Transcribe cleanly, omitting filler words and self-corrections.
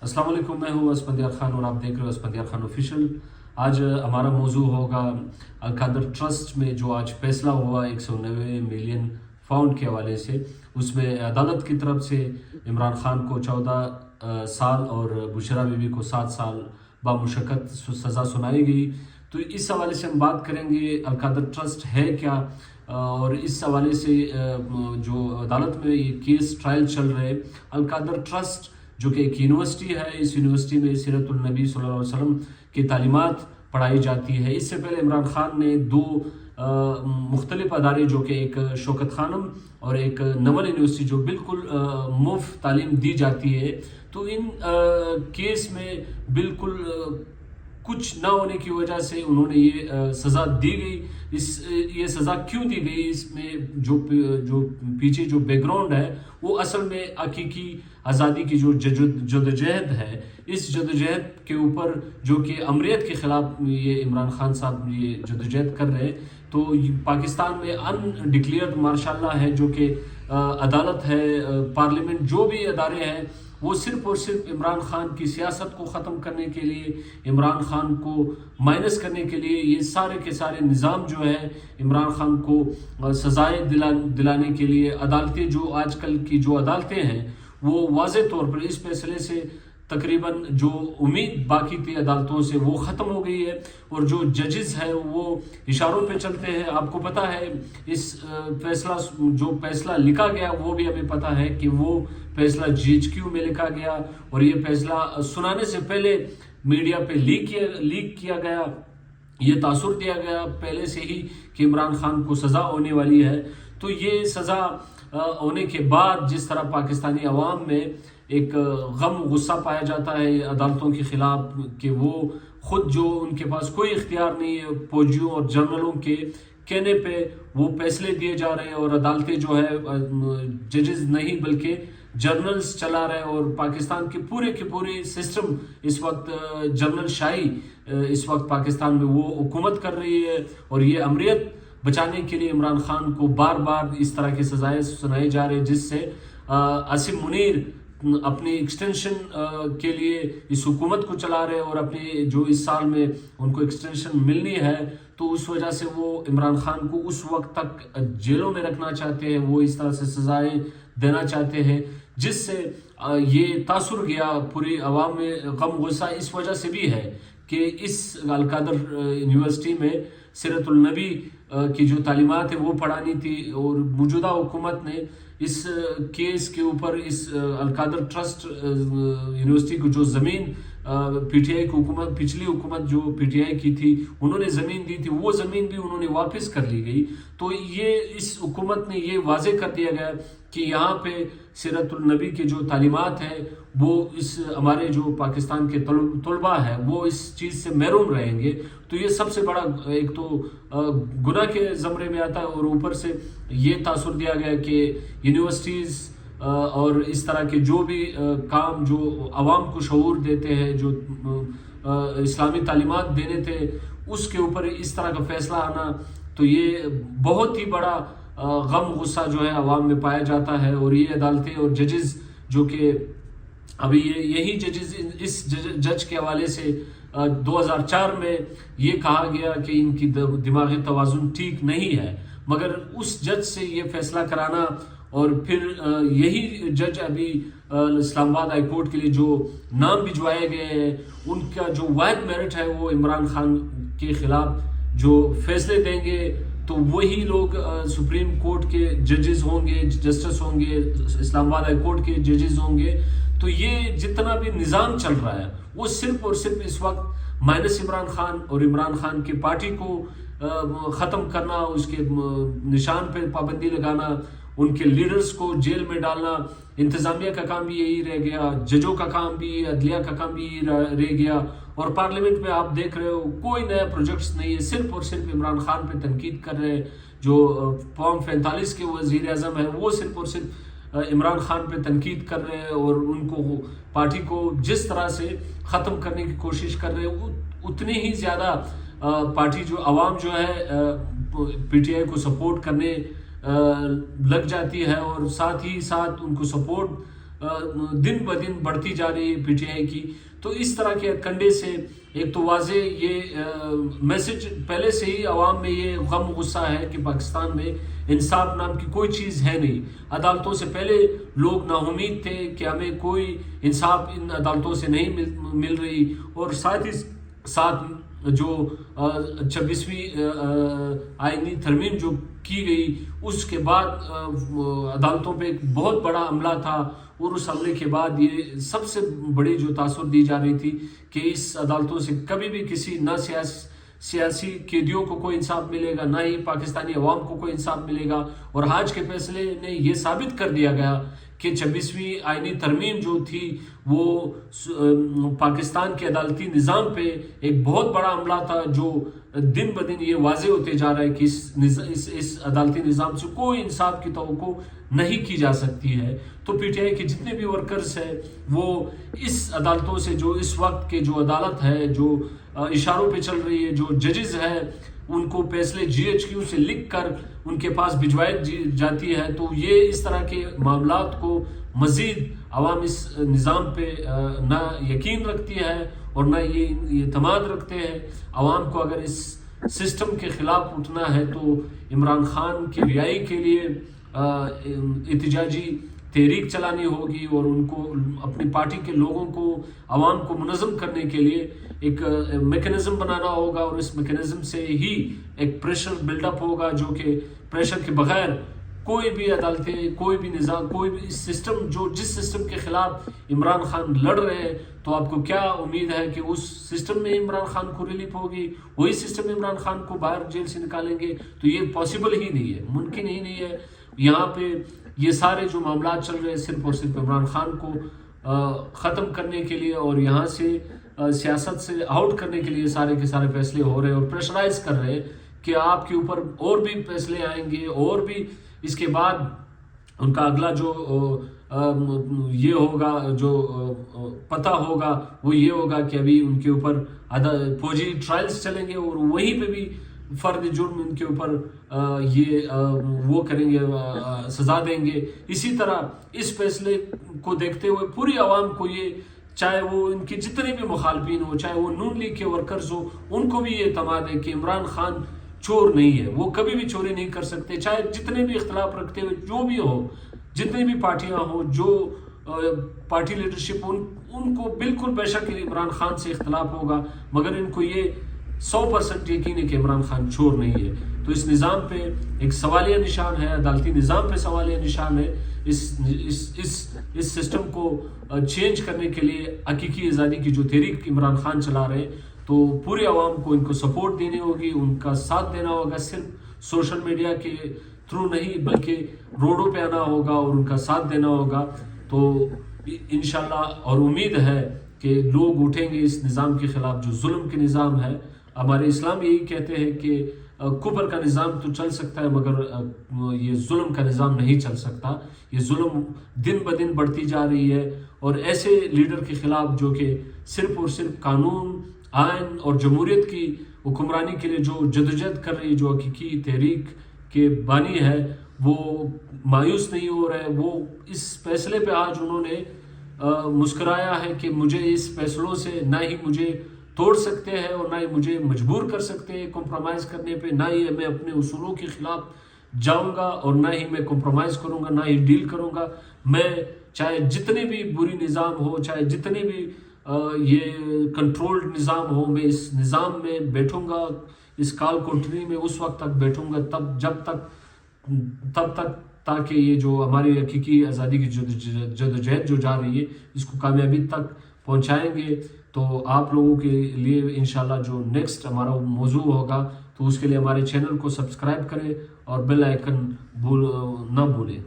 अस्सलाम वालेकुम, मैं हूँ असफंदियार खान और आप देख रहे हो असफंदियार खान ऑफिशियल। आज हमारा मौजू होगा अलकादर ट्रस्ट में जो आज फैसला हुआ 190 मिलियन पाउंड के हवाले से। उसमें अदालत की तरफ से इमरान खान को 14 साल और बुशरा बीबी को 7 साल बामुशक्कत सज़ा सुनाई गई। तो इस हवाले से हम बात करेंगे अलकादर ट्रस्ट है क्या, और इस हवाले से जो अदालत में ये केस ट्रायल चल रहे अलकादर ट्रस्ट जो कि एक यूनिवर्सिटी है, इस यूनिवर्सिटी में सीरतुल नबी सल्लल्लाहु अलैहि वसल्लम की तालीमात पढ़ाई जाती है। इससे पहले इमरान खान ने दो मुख्तलिफ अदारे जो कि एक शौकत खानम और एक नवल यूनिवर्सिटी जो बिल्कुल मुफ्त तालीम दी जाती है, तो इन केस में बिल्कुल कुछ ना होने की वजह से उन्होंने ये सज़ा दी गई। ये सज़ा क्यों दी गई, इसमें जो पीछे जो बैकग्राउंड है वो असल में हकीकी आज़ादी की जो जदोजहद है, इस जदोजहद के ऊपर जो कि अमरीत के ख़िलाफ़ ये इमरान खान साहब ये जदोजहद कर रहे हैं। तो पाकिस्तान में अनडिक्लेयर्ड मार्शल लॉ है, जो कि अदालत है, पार्लियामेंट, जो भी अदारे हैं वो सिर्फ और सिर्फ इमरान खान की सियासत को ख़त्म करने के लिए, इमरान खान को माइनस करने के लिए, ये सारे के सारे निज़ाम जो है इमरान खान को सज़ाएँ दिलाने के लिए अदालतें, जो आजकल की जो अदालतें हैं वो वाज़े तौर पर इस फैसले से तकरीबन जो उम्मीद बाकी थी अदालतों से वो ख़त्म हो गई है, और जो जजेस हैं वो इशारों पे चलते हैं। आपको पता है इस जो फैसला लिखा गया वो भी हमें पता है कि वो फैसला GHQ में लिखा गया, और ये फैसला सुनाने से पहले मीडिया पे लीक किया गया। ये तासुर दिया गया पहले से ही कि इमरान खान को सज़ा होने वाली है। तो ये सज़ा होने के बाद जिस तरह पाकिस्तानी अवाम में एक गम गुस्सा पाया जाता है अदालतों के ख़िलाफ़ कि वो ख़ुद जो उनके पास कोई इख्तियार नहीं है, फौजियों और जनरलों के कहने पे वो फैसले दिए जा रहे हैं, और अदालतें जो है जजेस नहीं बल्कि जर्नल्स चला रहे हैं, और पाकिस्तान के पूरे सिस्टम इस वक्त जर्नल शाही इस वक्त पाकिस्तान में वो हुकूमत कर रही है। और ये अमरीत बचाने के लिए इमरान खान को बार बार इस तरह की सज़ाएँ सुनाई जा रही है, जिससे आसिम मुनीर अपनी एक्सटेंशन के लिए इस हुकूमत को चला रहे हैं, और अपने जो इस साल में उनको एक्सटेंशन मिलनी है तो उस वजह से वो इमरान खान को उस वक्त तक जेलों में रखना चाहते हैं, वो इस तरह से सज़ाएँ देना चाहते हैं, जिससे ये तासुर गया पूरी आवाम में। गम गुस्सा इस वजह से भी है कि इस अलकादर यूनिवर्सिटी में सीरतुल नबी की जो तालीमात है वो पढ़ानी थी, और मौजूदा हुकूमत ने इस केस के ऊपर इस अलकादर ट्रस्ट यूनिवर्सिटी को जो ज़मीन PTI की हुकूमत, पिछली हुकूमत जो PTI की थी उन्होंने ज़मीन दी थी, वो ज़मीन भी उन्होंने वापस कर ली गई। तो ये इस हुकूमत ने ये वाज़े कर दिया गया कि यहाँ पे सीरतुल नबी के जो तालीमात है वो इस हमारे जो पाकिस्तान के तलबा है वो इस चीज़ से महरूम रहेंगे। तो ये सबसे बड़ा एक तो गुनाह के ज़मरे में आता है, और ऊपर से ये तासुर दिया गया कि यूनिवर्सिटीज़ और इस तरह के जो भी काम जो आवाम को शऊर देते हैं, जो इस्लामी तालीमात देने थे, उसके ऊपर इस तरह का फैसला आना, तो ये बहुत ही बड़ा गम गुस्सा जो है आवाम में पाया जाता है। और ये अदालतें और जजेस जो कि अभी यही जजेस इस जज के हवाले से 2004 में ये कहा गया कि इनकी दिमागी तवाज़ुन ठीक नहीं है, मगर उस जज से ये फैसला कराना, और फिर यही जज अभी इस्लामाबाद हाई कोर्ट के लिए जो नाम भिजवाए गए हैं, उनका जो वाहिद मेरिट है वो इमरान खान के ख़िलाफ़ जो फैसले देंगे, तो वही लोग सुप्रीम कोर्ट के जजेस होंगे, जस्टिस होंगे, इस्लामाबाद हाई कोर्ट के जजेस होंगे। तो ये जितना भी निज़ाम चल रहा है वो सिर्फ और सिर्फ इस वक्त माइनस इमरान खान और इमरान खान की पार्टी को ख़त्म करना, उसके निशान पे पाबंदी लगाना, उनके लीडर्स को जेल में डालना। इंतज़ामिया का काम भी यही रह गया, जजों का काम भी, अदलिया का काम भी रह गया, और पार्लियामेंट में आप देख रहे हो कोई नया प्रोजेक्ट्स नहीं है, सिर्फ और सिर्फ इमरान खान पे तनकीद कर रहे हैं। जो फॉर्म 45 के वज़ीर आज़म है वो सिर्फ और सिर्फ इमरान खान पे तनकीद कर रहे हैं, और उनको पार्टी को जिस तरह से ख़त्म करने की कोशिश कर रहे हैं, उतनी ही ज़्यादा पार्टी जो आवाम जो है PTI को सपोर्ट करने लग जाती है, और साथ ही साथ उनको सपोर्ट दिन ब दिन बढ़ती जा रही है PTI की। तो इस तरह के कंडे से एक तो वाज़ेह ये मैसेज पहले से ही अवाम में ये गम गुस्सा है कि पाकिस्तान में इंसाफ नाम की कोई चीज़ है नहीं। अदालतों से पहले लोग नाउम्मीद थे कि हमें कोई इंसाफ इन अदालतों से नहीं मिल रही, और साथ ही साथ जो 26वीं आईनी तरमीम जो की गई उसके बाद अदालतों पे एक बहुत बड़ा हमला था, और उस हमले के बाद ये सबसे बड़ी जो तासुर दी जा रही थी कि इस अदालतों से कभी भी किसी ना सियासी कैदियों को कोई इंसाफ मिलेगा, ना ही पाकिस्तानी अवाम को कोई इंसाफ मिलेगा। और आज के फैसले ने ये साबित कर दिया गया कि 26वीं आईनी तरमीम जो थी वो पाकिस्तान के अदालती निज़ाम पे एक बहुत बड़ा हमला था, जो दिन ब दिन ये वाज़ेह होते जा रहा है कि इस अदालती निज़ाम से कोई इंसाफ की तवक्को नहीं की जा सकती है। तो PTI के जितने भी वर्कर्स हैं वो इस अदालतों से, जो इस वक्त के जो अदालत है जो इशारों पे चल रही है, जो जजेस है उनको फैसले GHQ से लिख कर उनके पास भिजवाई जाती है, तो ये इस तरह के मामलात को मज़ीद अवाम इस निज़ाम पे ना यकीन रखती है और ना ये एतमाद रखते हैं। अवाम को अगर इस सिस्टम के ख़िलाफ़ उठना है तो इमरान खान की रिहाई के लिए एहतजाजी तहरीक चलानी होगी, और उनको अपनी पार्टी के लोगों को अवाम को मुनज़्ज़म करने के लिए एक मैकेनिज़्म बनाना होगा, और इस मैकेनिज़्म से ही एक प्रेशर बिल्डअप होगा, जो कि प्रेशर के बगैर कोई भी अदालतें, कोई भी निज़ाम, कोई भी सिस्टम जिस सिस्टम के ख़िलाफ़ इमरान खान लड़ रहे हैं, तो आपको क्या उम्मीद है कि उस सिस्टम में इमरान खान को रिलीफ होगी, वही सिस्टम इमरान खान को बाहर जेल से निकालेंगे? तो ये पॉसिबल ही नहीं है, मुमकिन ही नहीं है। यहाँ पे ये सारे जो मामला चल रहे हैं सिर्फ और सिर्फ इमरान खान को ख़त्म करने के लिए और यहाँ से सियासत से आउट करने के लिए सारे के सारे फैसले हो रहे हैं, और प्रेशराइज कर रहे हैं कि आपके ऊपर और भी फैसले आएंगे, और भी इसके बाद उनका अगला जो ये होगा, जो पता होगा वो ये होगा कि अभी उनके ऊपर फौजी ट्रायल्स चलेंगे, और वहीं पे भी फर्द जुर्म उनके ऊपर वो करेंगे, सजा देंगे। इसी तरह इस फैसले को देखते हुए पूरी आवाम को ये, चाहे वो इनके जितने भी मुखालफिन हो, चाहे वो नून लीग के वर्कर्स हो, उनको भी ये एतमाद है कि इमरान खान चोर नहीं है, वो कभी भी चोरी नहीं कर सकते, चाहे जितने भी इख्तलाफ रखते हुए जो भी हो, जितनी भी पार्टियां हो, जो पार्टी लीडरशिप उनको बिल्कुल बेशक इमरान खान से इख्तलाफ होगा, मगर इनको ये 100% यकीन है कि इमरान खान चोर नहीं है। तो इस निज़ाम पे एक सवालिया निशान है, अदालती निज़ाम पे सवालिया निशान है। इस सिस्टम को चेंज करने के लिए हकीकी आज़ादी की जो तहरीक इमरान खान चला रहे, तो पूरी आवाम को इनको सपोर्ट देनी होगी, उनका साथ देना होगा, सिर्फ सोशल मीडिया के थ्रू नहीं बल्कि रोडों पे आना होगा और उनका साथ देना होगा। तो इंशाल्लाह और उम्मीद है कि लोग उठेंगे इस निज़ाम के ख़िलाफ़ जो जुल्म के निज़ाम है। हमारे इस्लाम यही कहते हैं कि कुफर का निज़ाम तो चल सकता है, मगर ये जुल्म का निज़ाम नहीं चल सकता। ये जुल्म दिन ब दिन बढ़ती जा रही है, और ऐसे लीडर के ख़िलाफ़ जो कि सिर्फ और सिर्फ कानून, आइन और जमहूरियत की हुक्मरानी के लिए जो जदोजहद कर रही है, जो हकीकी तहरीक के बानी है, वो मायूस नहीं हो रहे। वो इस फैसले पे आज उन्होंने मुस्कराया है कि मुझे इस फैसलों से ना ही मुझे तोड़ सकते हैं और ना ही मुझे मजबूर कर सकते हैं कॉम्प्रोमाइज़ करने पे, ना ही मैं अपने उसूलों के ख़िलाफ़ जाऊंगा और ना ही मैं कॉम्प्रोमाइज़ करूंगा, ना ही डील करूंगा। मैं चाहे जितने भी बुरी निज़ाम हो, चाहे जितने भी ये कंट्रोल्ड निज़ाम हो, मैं इस निज़ाम में बैठूंगा, इस काल कोठरी में उस वक्त तक बैठूंगा तब तक ताकि ये जो हमारी हकीकी आज़ादी की जदोजहद जो जा रही है इसको कामयाबी तक पहुंचाएंगे। तो आप लोगों के लिए इंशाल्लाह जो नेक्स्ट हमारा मौजू होगा, तो उसके लिए हमारे चैनल को सब्सक्राइब करें और बेल आइकन ना भूलें।